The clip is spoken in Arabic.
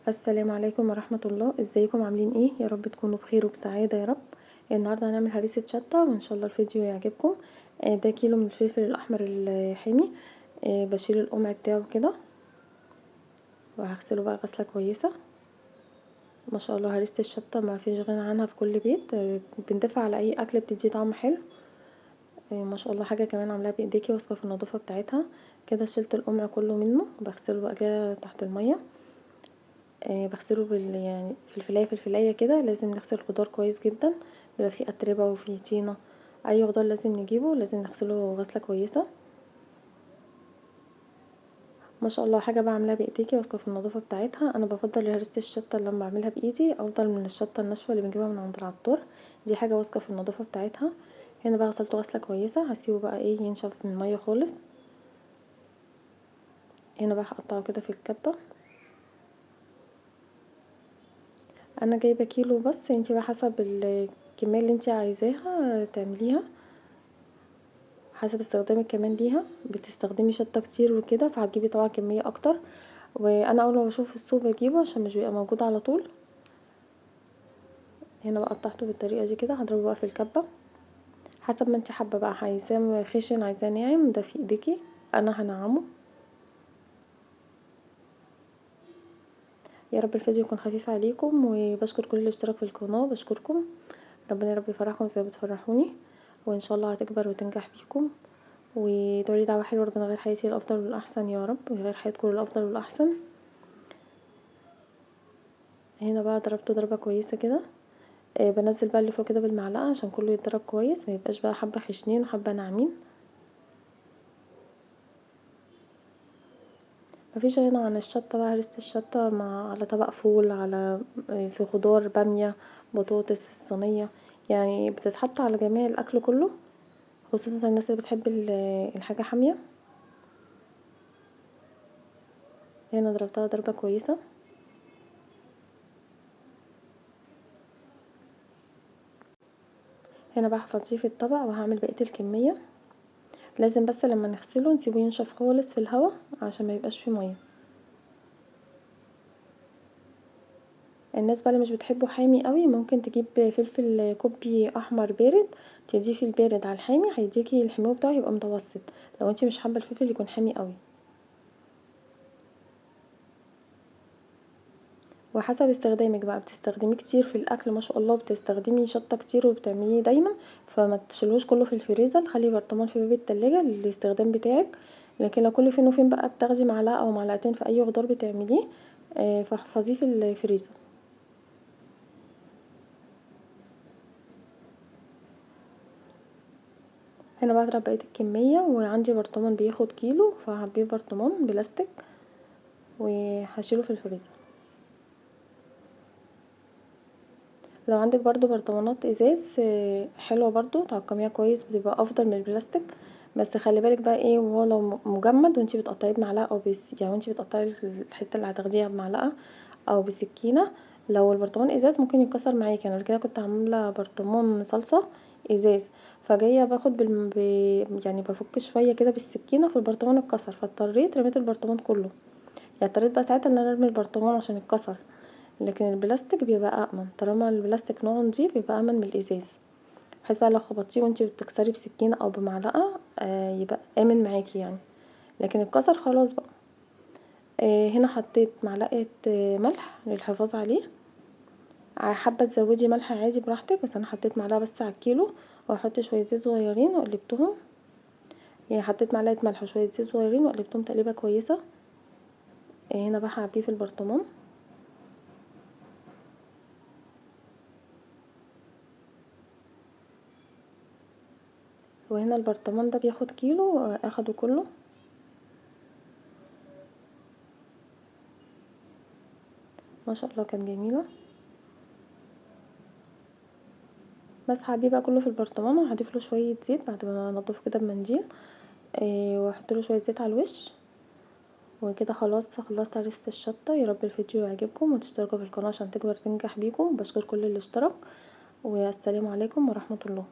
السلام عليكم ورحمة الله. ازيكم عاملين ايه؟ يا رب تكونوا بخير وبسعادة يا رب. النهارده هنعمل هريسة شطة وان شاء الله الفيديو يعجبكم. ده كيلو من الفلفل الاحمر الحامي. بشيل القمع بتاعه كده وهغسله بقى غسلة كويسة. ما شاء الله هريسة الشطة ما فيش غنى عنها في كل بيت. بنضيفها على اي اكل بتدي طعم حلو. ما شاء الله حاجة كمان عاملاها بايديكي واثقة في النظافة بتاعتها. كده شلت القمع كله منه، بغسله بقى كده تحت المية. بغسله يعني في الفلاية كده. لازم نغسل الخضار كويس جدا، بيبقى فيه اتربه وفيه طينه. اي خضار لازم نجيبه لازم نغسله غسله كويسه. ما شاء الله حاجه بقى عاملاها بايديكي واثقه في النظافه بتاعتها. انا بفضل هرسه الشطه لما بعملها بايدي افضل من الشطه الناشفه اللي بنجيبها من عند العطار. دي حاجه واثقه في النظافه بتاعتها. هنا بقى غسلته غسله كويسه، هسيبه بقى ايه ينشف من الميه خالص. هنا بقى هقطعه كده في الكبه. انا جايبه كيلو بس، انتي بقى حسب الكميه اللي انتي عايزاها تعمليها، حسب استخدامك كمان ليها. بتستخدمي شطه كتير وكده فهتجيبي طبعا كميه اكتر. وانا اول ما بشوف السوق بجيبه عشان مش بيبقى موجود على طول. هنا بقى قطعته بالطريقه دي كده، هضربه بقى في الكبه حسب ما انتي حابه بقى، عايزاه خشن عايزاه ناعم ده في ايديكي. انا هنعمه. يا رب الفيديو يكون خفيف عليكم، وبشكر كل اللي اشترك في القناه، بشكركم. ربنا يا رب يفرحكم زي ما بتفرحوني، وان شاء الله هتكبر وتنجح بيكم. ودعولي دعوه حلوه ربنا يغير حياتي للافضل والاحسن يا رب، ويغير حياتكم للافضل والاحسن. هنا بقى ضربته ضربه كويسه كده. بنزل بقى اللي فوق كده بالمعلقه عشان كله يتضرب كويس، ما يبقاش بقى حبه خشنين وحبه ناعمين. مفيش غنى عن الشطه بقى، هرسة الشطه على طبق فول، على في خضار باميه بطاطس في الصينيه. يعني بتتحط على جميع الاكل كله، خصوصا الناس اللي بتحب الحاجه حاميه. هنا ضربتها ضربه كويسه. هنا بقى هفضيه في الطبق وهعمل بقيه الكميه. لازم بس لما نغسله نسيبه ينشف خالص في الهواء عشان ما يبقاش فيه ميه. الناس بقى اللي مش بتحبه حامي قوي ممكن تجيب فلفل كوبي احمر بارد، تضيفي البارد على الحامي هيديكي الحمو بتاعه يبقى متوسط، لو انتي مش حابه الفلفل يكون حامي قوي. وحسب استخدامك بقى، بتستخدميه كتير في الاكل ما شاء الله، بتستخدمي شطه كتير وبتعمليه دايما، فما تشيلوش كله في الفريزر، خلي برطمان في باب التلاجة للاستخدام بتاعك. لكن لو كل فين وفين بقى بتاخدي معلقه او معلقتين في اي خضار بتعمليه، فاحفظيه في الفريزر. هنا بضرب بقيه الكميه، وعندي برطمان بياخد كيلو فهعبيه برطمان بلاستيك وهشيله في الفريزر. لو عندك برضو برطمانات ازاز حلوه برضو تعقميها كويس بتبقى افضل من البلاستيك. بس خلي بالك بقى ايه، وهو لو مجمد وانتي بتقطعيه بمعلقه او يعني وانتي بتقطعي الحته اللي هتاخديها بمعلقه او بسكينه، لو البرطمان ازاز ممكن يتكسر معاكي. انا كده كنت عامله برطمان صلصه ازاز، فجايه باخد يعني بفك شويه كده بالسكينه في البرطمان اتكسر، فاضطريت رميت البرطمان كله. يعني اضطريت بقى ساعتها ان انا ارمي البرطمان عشان اتكسر. لكن البلاستيك بيبقى امن، طالما البلاستيك نوعه نضيف بيبقى امن من الازاز، بحيث بقى لو خبطتيه وانتي بتكسري بسكينه او بمعلقه يبقى امن معاكي يعني. لكن اتكسر خلاص بقى. هنا حطيت معلقه ملح للحفاظ عليه. حابه تزودي ملح عادي براحتك، بس انا حطيت معلقه بس على الكيلو، وهحط شويه زيت صغيرين وقلبتهم. يعني حطيت معلقه ملح وشويه زيت صغيرين وقلبتهم تقليبه كويسه. هنا بقى هعبيه في البرطمان. وهنا البرطمان ده بياخد كيلو، اخده كله. ما شاء الله كانت جميله. بس هعبيه بقى كله في البرطمان، وهضيف له شويه زيت بعد ما انضفه كده بمنديل. واحط له شويه زيت على الوش. وكده خلاص خلصت هرسة الشطه. يا رب الفيديو يعجبكم وتشتركوا في القناه عشان تكبر تنجح بيكم. بشكر كل اللي اشترك، والسلام عليكم ورحمه الله.